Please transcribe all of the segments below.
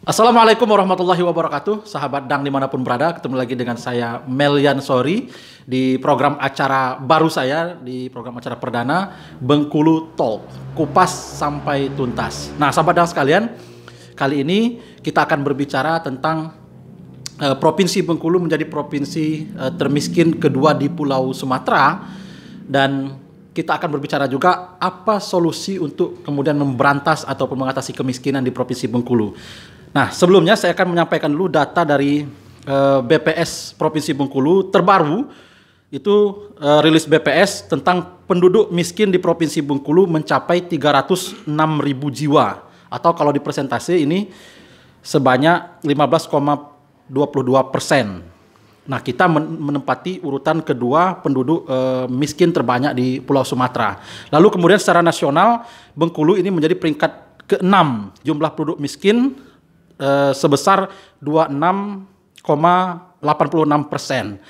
Assalamualaikum warahmatullahi wabarakatuh, sahabat Dang dimanapun berada, ketemu lagi dengan saya Melian Sori di program acara baru saya, di program acara perdana Bengkulu Talk, kupas sampai tuntas. Nah sahabat Dang sekalian, kali ini kita akan berbicara tentang Provinsi Bengkulu menjadi provinsi termiskin kedua di Pulau Sumatera, dan kita akan berbicara juga apa solusi untuk kemudian memberantas ataupun mengatasi kemiskinan di Provinsi Bengkulu. Nah, sebelumnya saya akan menyampaikan dulu data dari BPS Provinsi Bengkulu terbaru. Itu rilis BPS tentang penduduk miskin di Provinsi Bengkulu mencapai 306.000 jiwa, atau kalau di persentase ini sebanyak 15,22%. Nah, kita menempati urutan kedua penduduk miskin terbanyak di Pulau Sumatera. Lalu kemudian secara nasional Bengkulu ini menjadi peringkat ke-6 jumlah penduduk miskin sebesar 26,86%.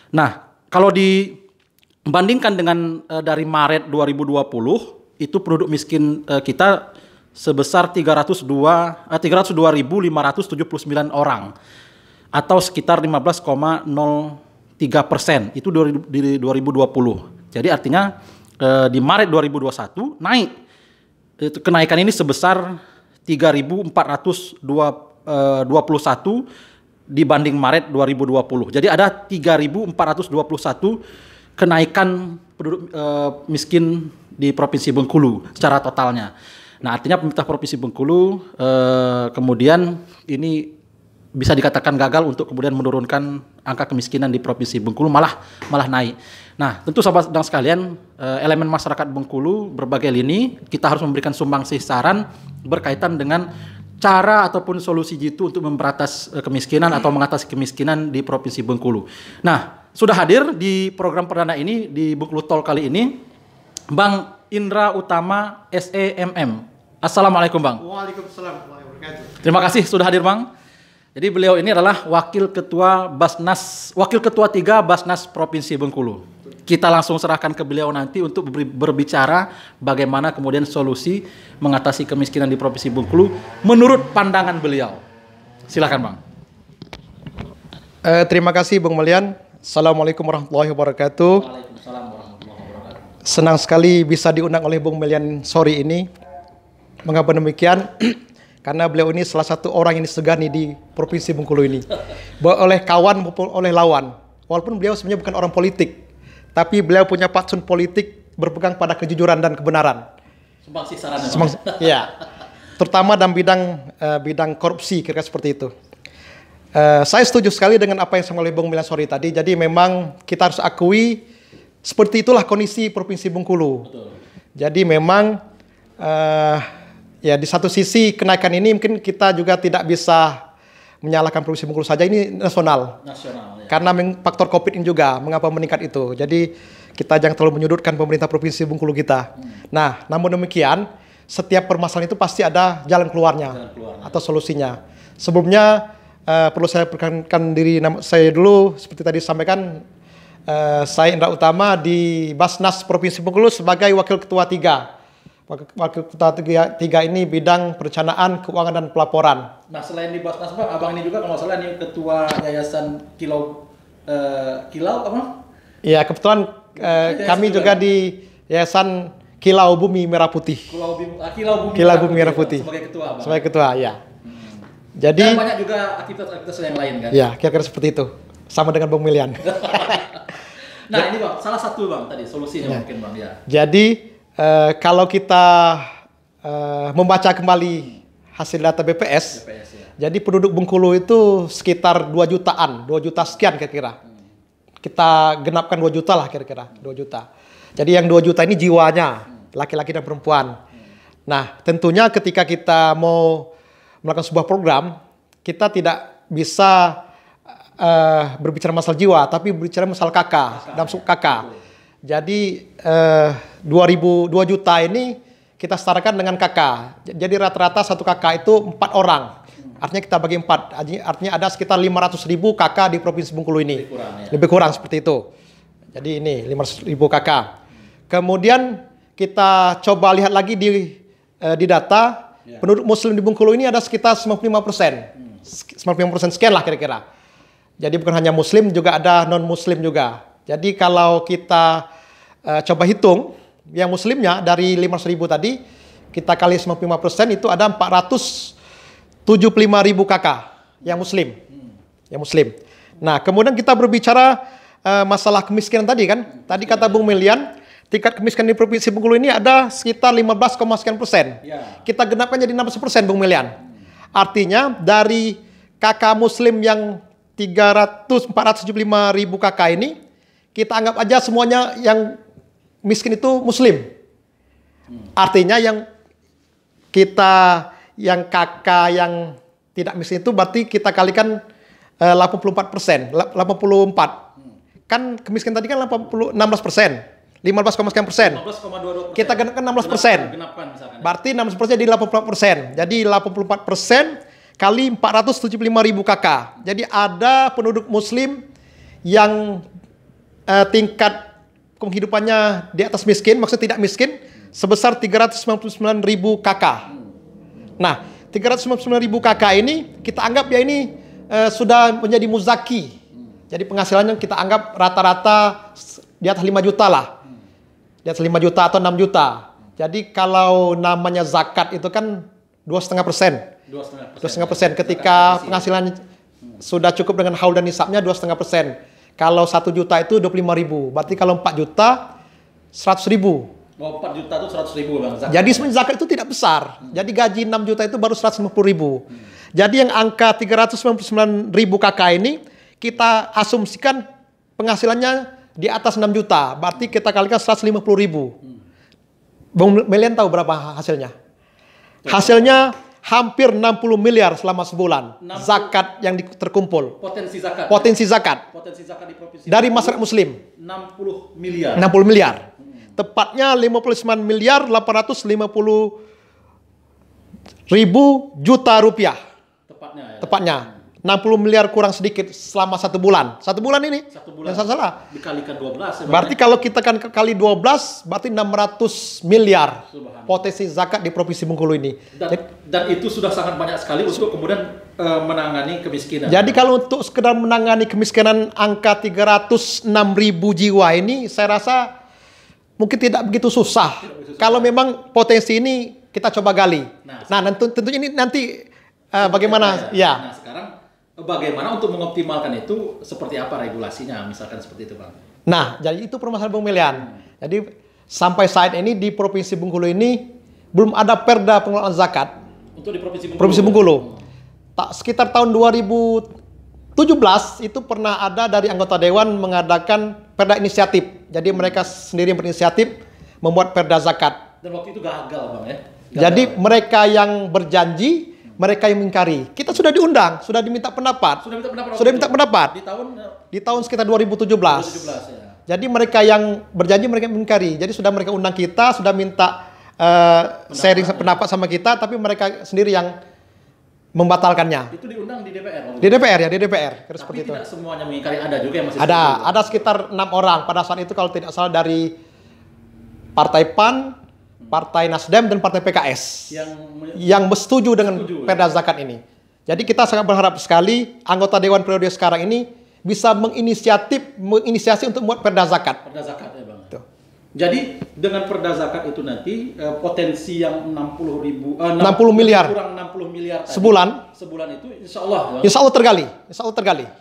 Nah, kalau dibandingkan dengan dari Maret 2020, itu penduduk miskin kita sebesar 302.579 orang, atau sekitar 15,03%. Itu di 2020. Jadi artinya di Maret 2021 naik. Kenaikan ini sebesar 3.421 dibanding Maret 2020. Jadi ada 3.421 kenaikan penduduk miskin di Provinsi Bengkulu secara totalnya. Nah, artinya pemerintah Provinsi Bengkulu kemudian ini bisa dikatakan gagal untuk kemudian menurunkan angka kemiskinan di Provinsi Bengkulu, malah naik. Nah, tentu sahabat dan sekalian, elemen masyarakat Bengkulu berbagai lini, kita harus memberikan sumbangsih saran berkaitan dengan cara ataupun solusi jitu untuk memberantas kemiskinan atau mengatasi kemiskinan di Provinsi Bengkulu. Nah, sudah hadir di program perdana ini di Bengkulu Talk kali ini Bang Indra Utama SEMM. Assalamualaikum Bang. Waalaikumsalam warahmatullahi wabarakatuh. Terima kasih sudah hadir Bang. Jadi beliau ini adalah Wakil Ketua 3 Basnas Provinsi Bengkulu. Kita langsung serahkan ke beliau nanti untuk berbicara bagaimana kemudian solusi mengatasi kemiskinan di Provinsi Bengkulu menurut pandangan beliau. Silakan Bang. Terima kasih Bung Melian. Assalamualaikum warahmatullahi wabarakatuh. Waalaikumsalam warahmatullahi wabarakatuh. Senang sekali bisa diundang oleh Bung Melian sore ini. Mengapa demikian? Karena beliau ini salah satu orang yang disegani di Provinsi Bengkulu ini, oleh kawan maupun oleh lawan. Walaupun beliau sebenarnya bukan orang politik, tapi beliau punya fatsun politik berpegang pada kejujuran dan kebenaran. Sumbangsih saran. Ya, terutama dalam bidang korupsi, kira-kira seperti itu. Saya setuju sekali dengan apa yang disampaikan oleh Bung Melian sore tadi. Jadi memang kita harus akui seperti itulah kondisi Provinsi Bengkulu. Betul. Jadi memang ya di satu sisi kenaikan ini mungkin kita juga tidak bisa menyalahkan Provinsi Bengkulu saja, ini nasional. Ya. Karena faktor Covid ini juga mengapa meningkat itu. Jadi kita jangan terlalu menyudutkan pemerintah Provinsi Bengkulu kita. Nah, namun demikian setiap permasalahan itu pasti ada jalan keluarnya atau solusinya. Sebelumnya perlu saya perkenalkan diri saya dulu, seperti tadi disampaikan, saya Indra Utama di Basnas Provinsi Bengkulu sebagai Wakil Ketua 3. Wakil Ketua 3 ini bidang perencanaan, keuangan, dan pelaporan. Nah, selain di Basnas Bang, abang ini juga kalau salah ini ketua Yayasan Kilau apa? Iya, kebetulan kami juga di Yayasan Kilau Bumi Merah Putih. Kilau Bumi Merah Putih. Sebagai ketua, Bang. Sebagai ketua, ya. Jadi dan banyak juga aktivitas yang lain kan? Ya, kira-kira seperti itu. Sama dengan Bung Melian. Nah, ini Bang, salah satu Bang tadi solusinya mungkin Bang ya. Jadi kalau kita membaca kembali hasil data BPS ya. Jadi penduduk Bengkulu itu sekitar 2 jutaan, 2 juta sekian kira-kira. Kita genapkan 2 juta lah kira-kira, 2 juta. Jadi yang 2 juta ini jiwanya, laki-laki dan perempuan. Nah, tentunya ketika kita mau melakukan sebuah program, kita tidak bisa berbicara masalah jiwa, tapi berbicara masalah kakak, dalam suku kakak. Jadi 2 juta ini kita setarakan dengan kakak. Jadi rata-rata satu kakak itu 4 orang. Artinya kita bagi 4. Artinya ada sekitar 500.000 kakak di Provinsi Bengkulu ini. Lebih kurang seperti itu. Jadi ini 500.000 kakak. Kemudian kita coba lihat lagi di data Penduduk Muslim di Bengkulu ini ada sekitar 95%. 95% sekian lah kira-kira. Jadi bukan hanya Muslim, juga ada non-Muslim juga. Jadi kalau kita coba hitung, yang Muslimnya dari 500.000 tadi, kita kali 95% itu ada 475.000 kakak yang Muslim. Yang Muslim. Nah, kemudian kita berbicara masalah kemiskinan tadi kan. Tadi kata Bung Melian, tingkat kemiskinan di Provinsi Bengkulu ini ada sekitar 15,sekian%. Kita genapkan jadi 16%, Bung Melian. Artinya dari kakak Muslim yang 475.000 kakak ini, kita anggap aja semuanya yang miskin itu Muslim. Artinya yang kakak yang tidak miskin itu berarti kita kalikan 84%, 84. Kan kemiskinan tadi kan 16%, 15,sekian%. 15,22%. Kita genapkan 16%. Berarti 16% jadi 84%. Jadi 84% kali 475.000 kakak. Jadi ada penduduk Muslim yang tingkat kehidupannya di atas miskin, maksudnya tidak miskin, sebesar 399.000 kakak. Nah, 399.000 kakak ini kita anggap ya ini sudah menjadi muzaki. Jadi penghasilannya kita anggap rata-rata di atas 5 juta lah. Di atas 5 juta atau 6 juta. Jadi kalau namanya zakat itu kan 2,5%. 2,5%. Ketika penghasilan sudah cukup dengan haul dan nisabnya 2,5%. Kalau 1 juta itu 25.000. Berarti kalau 4 juta 100.000. Oh, 4 juta itu 100.000 Bang. Zakat. Jadi sebenarnya zakat itu tidak besar. Jadi gaji 6 juta itu baru 150.000. Jadi yang angka 399.000 kakak ini kita asumsikan penghasilannya di atas 6 juta. Berarti kita kalikan 150.000. Bung Melian tahu berapa hasilnya? Hasilnya hampir 60 miliar selama sebulan. Zakat yang terkumpul. Potensi zakat. Potensi zakat. Potensi zakat di provinsi dari masyarakat Muslim. 60 miliar. 60 miliar. Tepatnya 59.850.000 juta rupiah. Tepatnya ya. Tepatnya. 60 miliar kurang sedikit selama 1 bulan. 1 bulan ini. 1 bulan. Yang salah. Dikalikan 12 ya. Berarti kalau kita kan kali 12 berarti 600 miliar potensi zakat di Provinsi Bengkulu ini. Dan itu sudah sangat banyak sekali untuk kemudian menangani kemiskinan. Jadi kalau untuk sekedar menangani kemiskinan angka 306.000 jiwa ini saya rasa mungkin tidak begitu susah. Kalau memang potensi ini kita coba gali. Nah tentunya ini nanti bagaimana ya. Nah, sekarang bagaimana untuk mengoptimalkan itu, seperti apa regulasinya, misalkan seperti itu Bang. Nah, jadi itu permasalahan Bung Melian. Jadi sampai saat ini di Provinsi Bengkulu ini belum ada perda pengelolaan zakat. Untuk di Provinsi Bengkulu. Provinsi Bengkulu. Sekitar tahun 2017 itu pernah ada dari anggota dewan mengadakan perda inisiatif. Jadi mereka sendiri yang berinisiatif membuat perda zakat. Dan waktu itu gagal Bang ya. Jadi mereka yang berjanji, mereka yang mengingkari. Kita sudah diundang, sudah diminta pendapat. Sudah minta pendapat. Di tahun sekitar 2017. Ya. Jadi mereka yang berjanji, mereka yang mengingkari. Jadi sudah mereka undang kita, sudah minta sharing pendapat sama kita, tapi mereka sendiri yang membatalkannya. Itu diundang di DPR. Di DPR ya, di DPR. Tapi seperti tidak itu. semuanya mengingkari, ada juga yang masih Ada sekitar 6 orang pada saat itu kalau tidak salah dari Partai PAN, Partai Nasdem dan Partai PKS yang setuju dengan perda zakat ini. Jadi kita sangat berharap sekali anggota Dewan periode sekarang ini bisa menginisiasi untuk membuat perda zakat. Perda zakat ya Bang. Tuh. Jadi dengan perda zakat itu nanti potensi yang 60 miliar kurang 60 miliar tadi, sebulan itu insya Allah tergali.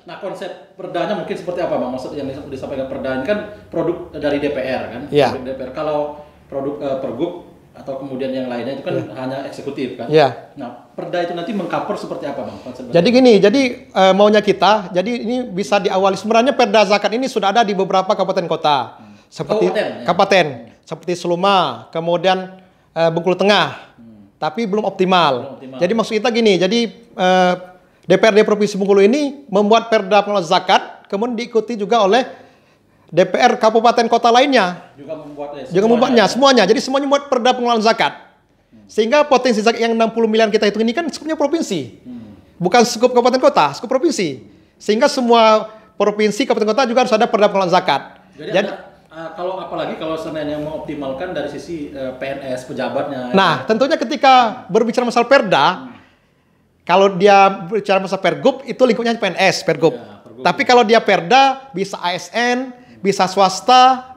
Nah konsep perdanya mungkin seperti apa Bang? Maksud yang disampaikan perda ini kan produk dari DPR kan? Ya. Produk DPR. Kalau produk pergub atau kemudian yang lainnya itu kan hanya eksekutif kan? Ya. Nah perda itu nanti mengcover seperti apa Bang? Konsep jadi gini, maunya kita, jadi ini bisa diawali sebenarnya perda zakat ini sudah ada di beberapa kabupaten kota. Seperti kabupaten seperti Seluma, kemudian Bengkulu Tengah, tapi belum optimal. Jadi maksud kita gini, jadi DPRD Provinsi Bengkulu ini membuat perda pengelolaan zakat, kemudian diikuti juga oleh DPR kabupaten kota lainnya juga membuatnya semuanya. Jadi semuanya membuat perda pengelolaan zakat, sehingga potensi zakat yang 60 miliar kita hitung ini kan skupnya provinsi, bukan skup kabupaten kota, skup provinsi, sehingga semua provinsi kabupaten kota juga harus ada perda pengelolaan zakat. Kalau apalagi kalau seandainya mengoptimalkan dari sisi PNS pejabatnya. Nah, tentunya ketika berbicara masalah Perda, kalau dia bicara masalah Pergub itu lingkupnya PNS, Pergub. Ya, Pergub. Tapi kalau dia Perda bisa ASN, bisa swasta.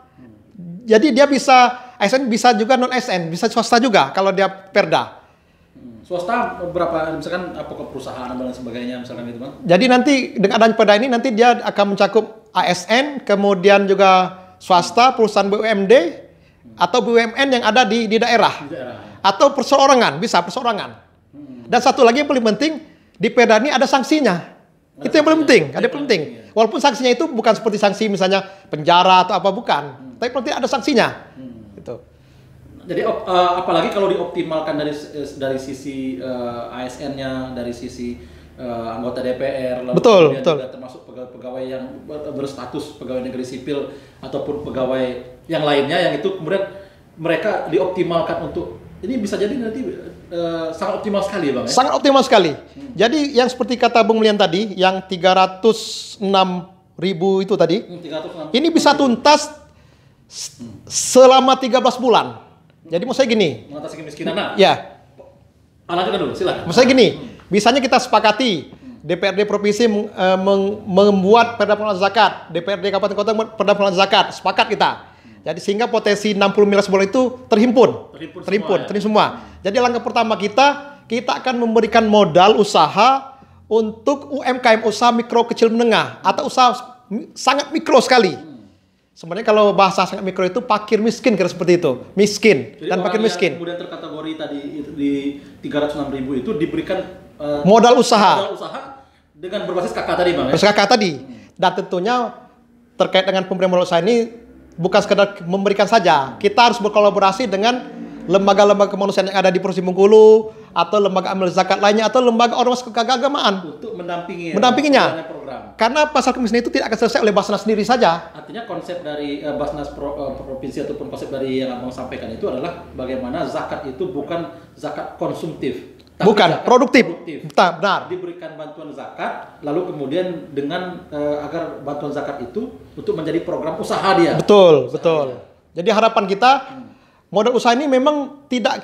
Jadi dia bisa ASN bisa juga non ASN, bisa swasta juga kalau dia Perda. Swasta berapa misalkan apakah perusahaan dan sebagainya misalkan gitu Bang? Jadi nanti dengan adanya Perda ini nanti dia akan mencakup ASN, kemudian juga swasta, perusahaan BUMD atau BUMN yang ada di daerah. Di daerah. Atau perseorangan, bisa perseorangan. Dan satu lagi yang paling penting, di Perda ini ada sanksinya. Itu yang paling penting, ada yang penting. Walaupun sanksinya itu bukan seperti sanksi misalnya penjara atau apa, bukan. Tapi penting ada sanksinya. Gitu. Jadi apalagi kalau dioptimalkan dari sisi ASN-nya, dari sisi anggota DPR, lalu betul. juga termasuk pegawai yang berstatus pegawai negeri sipil ataupun pegawai yang lainnya yang itu kemudian mereka dioptimalkan untuk ini bisa jadi nanti sangat optimal sekali Bang ya? Sangat optimal sekali. Jadi yang seperti kata Bung Lian tadi, yang 306.000 itu tadi, 306. Ini bisa tuntas selama 13 bulan. Jadi maksudnya gini. Mengatasi kemiskinan. Ya. Lanjutkan dulu, silakan. Maksudnya gini, misalnya kita sepakati DPRD provinsi membuat perda pengelolaan zakat, DPRD kabupaten kota membuat perda pengelolaan zakat, sepakat kita. Jadi sehingga potensi 60 miliar sebulan itu terhimpun semua. Jadi langkah pertama kita akan memberikan modal usaha untuk UMKM, usaha mikro kecil menengah atau usaha sangat mikro sekali. Sebenarnya kalau bahasa sangat mikro itu fakir miskin, kira seperti itu, miskin. Jadi dan fakir miskin. Kemudian terkategori tadi itu di 306.000 itu diberikan modal usaha dengan berbasis KK tadi Bang. Berbasis KK tadi. Dan tentunya terkait dengan pemberian modal usaha ini bukan sekedar memberikan saja. Kita harus berkolaborasi dengan lembaga-lembaga kemanusiaan yang ada di Provinsi Bengkulu atau lembaga amil zakat lainnya atau lembaga ormas keagamaan untuk mendampinginya. Karena pasal kemiskinan itu tidak akan selesai oleh Basnas sendiri saja. Artinya konsep dari Basnas provinsi ataupun konsep dari yang Abang sampaikan itu adalah bagaimana zakat itu bukan zakat konsumtif. Tapi bukan, produktif. Benar. Diberikan bantuan zakat, lalu kemudian dengan agar bantuan zakat itu untuk menjadi program usaha dia. Betul. Jadi harapan kita modal usaha ini memang tidak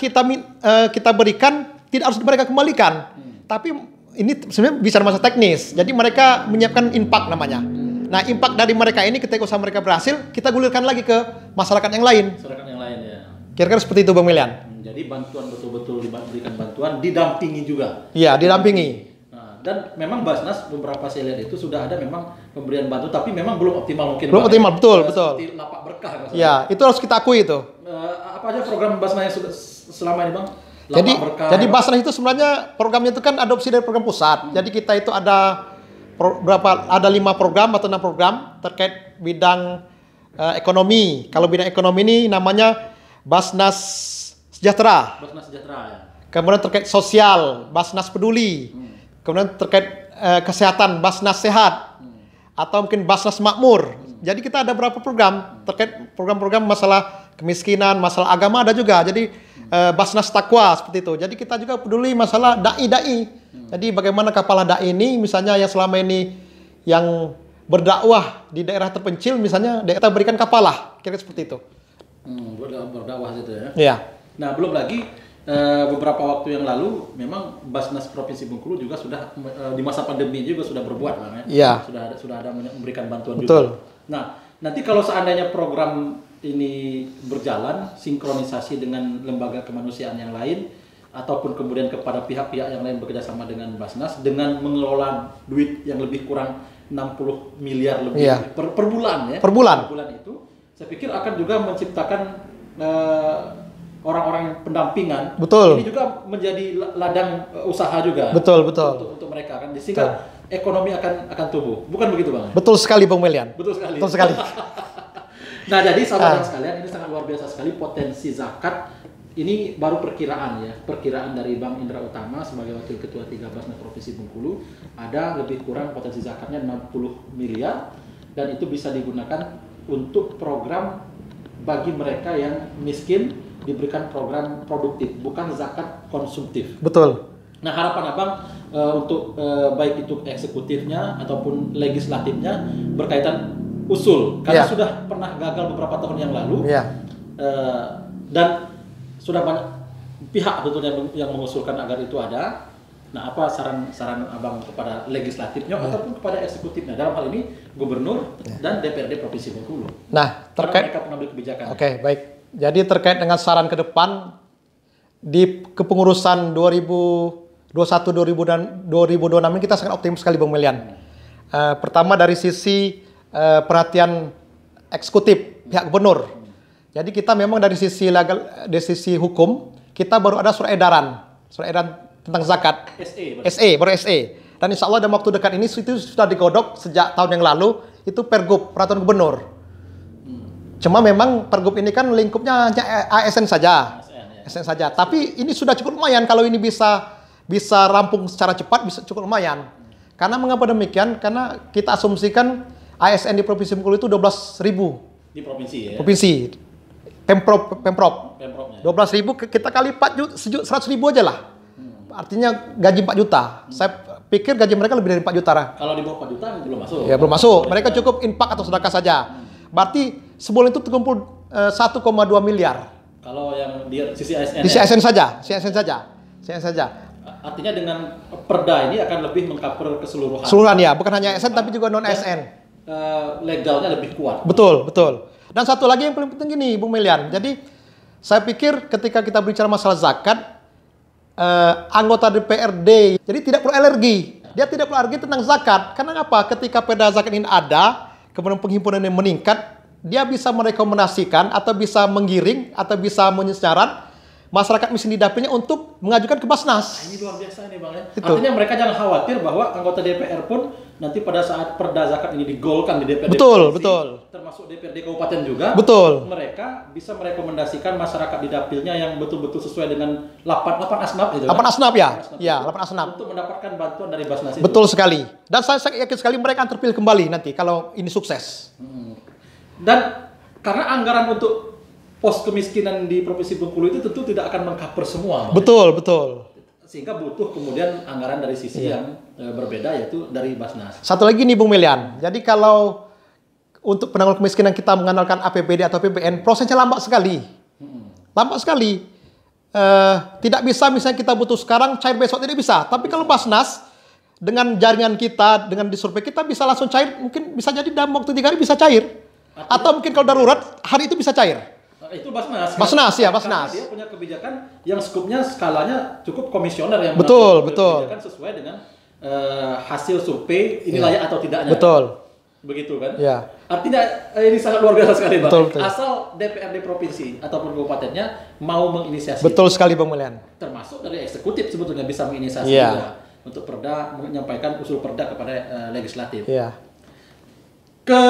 kita berikan, tidak harus mereka kembalikan. Tapi ini sebenarnya bicara masalah teknis. Jadi mereka menyiapkan impact namanya. Nah, impact dari mereka ini ketika usaha mereka berhasil, kita gulirkan lagi ke masyarakat yang lain. Masyarakat yang lain ya. Kira-kira seperti itu Bang Milian. Jadi bantuan betul-betul diberikan bantuan, didampingi juga. Iya, didampingi. Nah, dan memang Basnas beberapa saya lihat itu sudah ada memang pemberian bantuan, tapi memang belum optimal mungkin. Belum optimal, betul. Seperti lapak berkah. Iya, itu harus kita akui itu. Apa aja program Basnas yang sudah selama ini Bang? Jadi Basnas itu sebenarnya programnya itu kan adopsi dari program pusat. Jadi kita itu ada 5 program atau 6 program terkait bidang ekonomi. Kalau bidang ekonomi ini namanya Basnas Sejahtera. Basnas Sejahtera ya. Kemudian terkait sosial, Basnas Peduli. Kemudian terkait kesehatan, Basnas Sehat. Atau mungkin Basnas Makmur. Jadi kita ada beberapa program terkait program-program masalah kemiskinan, masalah agama ada juga. Jadi Basnas Takwa seperti itu. Jadi kita juga peduli masalah dai-dai. Jadi bagaimana kepala dai ini misalnya yang selama ini yang berdakwah di daerah terpencil misalnya kita berikan kapalah. Kira-kira seperti itu. Berdakwah gitu ya. Iya. Nah, belum lagi beberapa waktu yang lalu memang Basnas Provinsi Bengkulu juga sudah di masa pandemi juga sudah berbuat Bang ya. Iya. Sudah ada memberikan bantuan Betul. juga. Nah, nanti kalau seandainya program ini berjalan sinkronisasi dengan lembaga kemanusiaan yang lain ataupun kemudian kepada pihak-pihak yang lain bekerjasama dengan Basnas dengan mengelola duit yang lebih kurang 60 miliar lebih per bulan ya. Per bulan itu saya pikir akan juga menciptakan orang-orang pendampingan. Betul. Ini juga menjadi ladang usaha juga. Betul. Untuk mereka kan sehingga ekonomi akan tumbuh. Bukan begitu Bang? Betul sekali Bang Melian. Betul sekali. Nah, jadi sahabat sekalian, ini sangat luar biasa sekali potensi zakat. Ini baru perkiraan ya. Perkiraan dari Bang Indra Utama sebagai Wakil Ketua 13 Provinsi Bengkulu, ada lebih kurang potensi zakatnya 60 miliar dan itu bisa digunakan untuk program bagi mereka yang miskin, diberikan program produktif, bukan zakat konsumtif. Betul. Nah, harapan Abang untuk baik itu eksekutifnya ataupun legislatifnya berkaitan usul karena sudah pernah gagal beberapa tahun yang lalu dan sudah banyak pihak tentunya yang mengusulkan agar itu ada. Nah, apa saran Abang kepada legislatifnya ataupun kepada eksekutifnya dalam hal ini gubernur dan DPRD Provinsi Bengkulu? Nah, terkait mereka pengambil kebijakan. Oke, baik. Jadi terkait dengan saran ke depan di kepengurusan 2021 2026 ini kita sangat optimis sekali Bang Melian. Pertama dari sisi perhatian eksekutif pihak gubernur. Jadi kita memang dari sisi legal, dari sisi hukum kita baru ada surat edaran tentang zakat. Baru SE. Dan insya Allah dalam waktu dekat ini itu sudah digodok sejak tahun yang lalu, itu Pergub, Peraturan Gubernur. Cuma memang Pergub ini kan lingkupnya hanya ASN saja. ASN saja. Tapi ini sudah cukup lumayan kalau ini bisa rampung secara cepat, bisa cukup lumayan. Karena mengapa demikian? Karena kita asumsikan ASN di Provinsi Bengkulu itu 12.000. Di provinsi ya? Provinsi. Pemprov. 12.000 kita kali 100.000 aja lah. Artinya gaji 4 juta. Saya pikir gaji mereka lebih dari 4 juta. Kalau di bawah 4 juta belum masuk. Ya, belum masuk. Mereka cukup infak atau sedekah saja. Berarti sebulan itu terkumpul 1,2 miliar. Kalau yang di sisi ASN. Di sisi ASN saja. Artinya dengan perda ini akan lebih mengcover keseluruhan. Keseluruhan ya, bukan hanya ASN tapi juga non ASN. Legalnya lebih kuat. Betul. Dan satu lagi yang paling penting gini, Bung Melian. Jadi saya pikir ketika kita bicara masalah zakat, anggota DPRD jadi tidak perlu alergi. Dia tidak perlu alergi tentang zakat. Karena apa? Ketika perda zakat ini ada, kemudian penghimpunan ini meningkat, dia bisa merekomendasikan atau bisa menggiring atau bisa menyesarat masyarakat miskin di dapilnya untuk mengajukan ke Basnas. Ini luar biasa nih Bang ya. Artinya mereka jangan khawatir bahwa anggota DPR pun nanti pada saat perda zakat ini digolkan di DPRD betul. Termasuk DPRD kabupaten juga. Betul. Mereka bisa merekomendasikan masyarakat di dapilnya yang betul-betul sesuai dengan 8 asnaf itu. 8 asnaf ya. Ya, 8 asnaf. Untuk mendapatkan bantuan dari Basnas itu. Betul sekali. Dan saya yakin sekali mereka akan terpilih kembali nanti kalau ini sukses. Dan karena anggaran untuk pos kemiskinan di Provinsi Bengkulu itu tentu tidak akan mengcover semua. Betul. Sehingga butuh kemudian anggaran dari sisi yang berbeda yaitu dari Basnas. Satu lagi nih Bung Melian. Jadi kalau untuk penanggulangan kemiskinan kita mengandalkan APBD atau APBN, prosesnya lambat sekali. Tidak bisa misalnya kita butuh sekarang cair besok, tidak bisa. Tapi kalau Basnas dengan jaringan kita, dengan disurvei kita bisa langsung cair, mungkin bisa jadi dalam waktu 3 hari bisa cair. Atau mungkin kalau darurat hari itu bisa cair. Itu Basnas. Basnas. Dia punya kebijakan yang skupnya skalanya cukup komisioner yang betul. Kebijakan sesuai dengan hasil survei ini layak atau tidaknya. Betul. Begitu kan? Ya. Artinya ini sangat luar biasa sekali, Bang. Betul. Asal DPRD provinsi ataupun kabupatennya mau menginisiasi. Betul sekali, Bang Melian. Termasuk dari eksekutif sebetulnya bisa menginisiasi juga untuk perda, menyampaikan usul perda kepada legislatif. Iya. Ke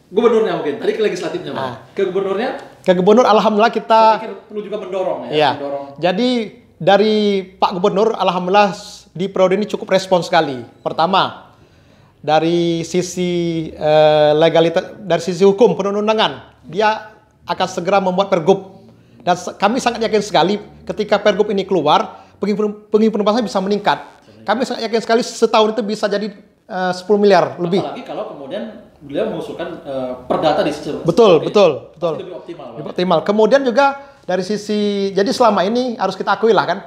gubernurnya mungkin. Tadi ke legislatifnya, Bang. Ke gubernurnya? Ke gubernur alhamdulillah kita perlu juga mendorong ya. Mendorong. Jadi dari Pak Gubernur alhamdulillah di periode ini cukup respons sekali. Pertama, dari sisi legalitas, dari sisi hukum perundang-undangan, dia akan segera membuat Pergub. Dan kami sangat yakin sekali ketika Pergub ini keluar, penghimpunan pasar bisa meningkat. Kami sangat yakin sekali setahun itu bisa jadi 10 miliar lebih. Apalagi kalau kemudian beliau mengusulkan perdata di situ. Betul. Lebih optimal. Kemudian juga dari sisi, jadi selama ini harus kita akui lah kan,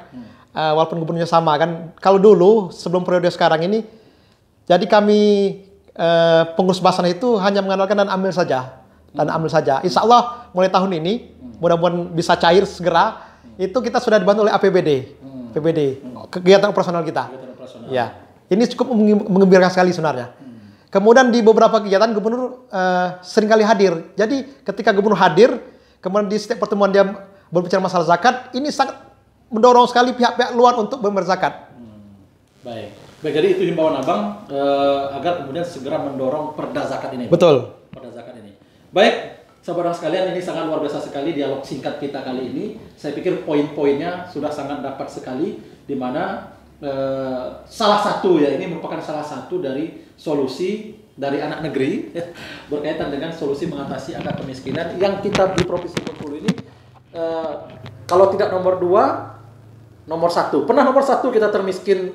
walaupun gubernurnya sama kan. Kalau dulu sebelum periode sekarang ini, jadi kami pengurus Basnas itu hanya mengandalkan dan ambil saja. Insya Allah mulai tahun ini, mudah-mudahan bisa cair segera. Itu kita sudah dibantu oleh APBD, kegiatan operasional kita. Ya, ini cukup menggembirakan sekali sebenarnya. Kemudian di beberapa kegiatan gubernur seringkali hadir. Jadi ketika gubernur hadir, kemudian di setiap pertemuan dia berbicara masalah zakat, ini sangat mendorong sekali pihak-pihak luar untuk membayar zakat. Baik, jadi itu himbauan Abang agar kemudian segera mendorong perda zakat ini. Betul. Perda zakat ini. Baik, sahabat sekalian, ini sangat luar biasa sekali dialog singkat kita kali ini. Saya pikir poin-poinnya sudah sangat dapat sekali, di mana salah satu ya, ini merupakan salah satu dari solusi dari anak negeri berkaitan dengan solusi mengatasi angka kemiskinan yang kita di Provinsi Bengkulu ini kalau tidak nomor 2, nomor 1. Pernah nomor 1 kita termiskin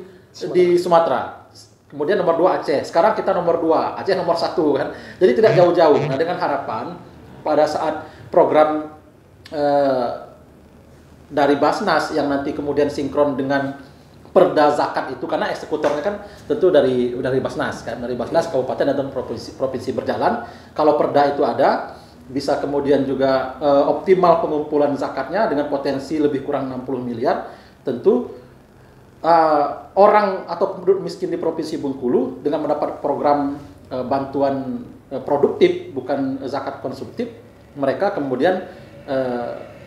di Sumatera. kemudian nomor 2 Aceh. Sekarang kita nomor 2, Aceh nomor 1 kan. Jadi tidak jauh-jauh. Nah, dengan harapan pada saat program dari Basnas yang nanti kemudian sinkron dengan Perda Zakat itu, karena eksekutornya kan tentu dari Basnas kan, dari Basnas kabupaten dan provinsi berjalan. Kalau Perda itu ada, bisa kemudian juga optimal pengumpulan zakatnya dengan potensi lebih kurang 60 miliar. Tentu orang atau penduduk miskin di Provinsi Bengkulu dengan mendapat program bantuan produktif, bukan zakat konsumtif, mereka kemudian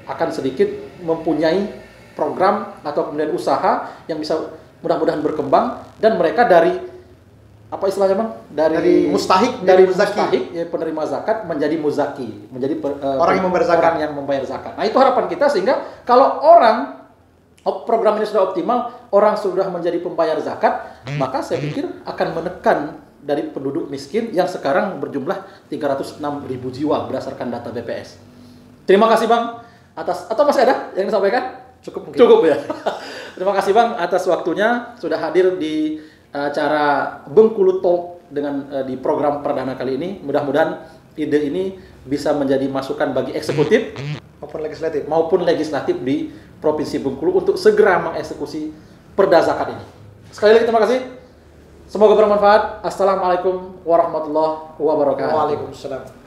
akan sedikit mempunyai program atau kemudian usaha yang bisa mudah-mudahan berkembang, dan mereka dari apa istilahnya Bang? Dari mustahik, dari muzaki. mustahik ya, penerima zakat menjadi muzaki, menjadi Orang yang membayar zakat. orang yang membayar zakat. Nah, itu harapan kita, sehingga kalau program ini sudah optimal, orang sudah menjadi pembayar zakat, maka saya pikir akan menekan dari penduduk miskin yang sekarang berjumlah 306.000 jiwa berdasarkan data BPS. Terima kasih Bang atas, atau masih ada yang disampaikan? Cukup mungkin. Cukup ya. Terima kasih Bang atas waktunya sudah hadir di acara Bengkulu Talk dengan di program perdana kali ini. Mudah-mudahan ide ini bisa menjadi masukan bagi eksekutif maupun legislatif di Provinsi Bengkulu untuk segera mengeksekusi Perda Zakat ini. Sekali lagi terima kasih. Semoga bermanfaat. Assalamualaikum warahmatullahi wabarakatuh. Waalaikumsalam.